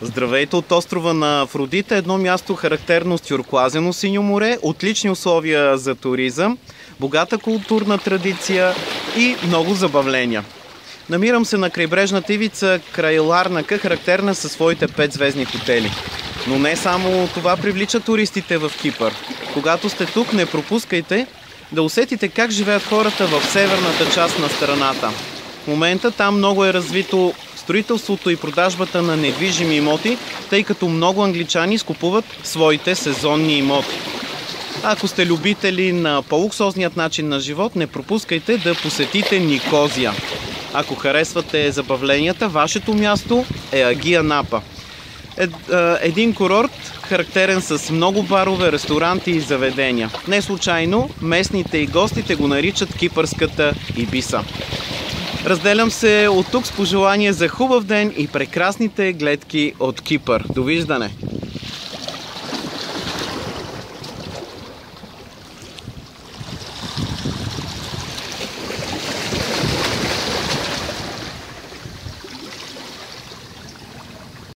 Здравейте от острова на Афродита, едно място характерно с тюркоазено синьо море, отлични условия за туризъм, богата културна традиция и много забавления. Намирам се на крайбрежната ивица край Ларнака, характерна със своите 5-звездни хотели. Но не само това привлича туристите в Кипър. Когато сте тук, не пропускайте да усетите как живеят хората в северната част на страната. В момента там много е развито строителството и продажбата на недвижими имоти, тъй като много англичани изкупуват своите сезонни имоти. Ако сте любители на по-луксозният начин на живот, не пропускайте да посетите Никозия. Ако харесвате забавленията, вашето място е Агия Напа. Един курорт, характерен с много барове, ресторанти и заведения. Не случайно, местните и гостите го наричат кипърската Ибиса. Разделям се от тук с пожелание за хубав ден и прекрасните гледки от Кипър. Довиждане!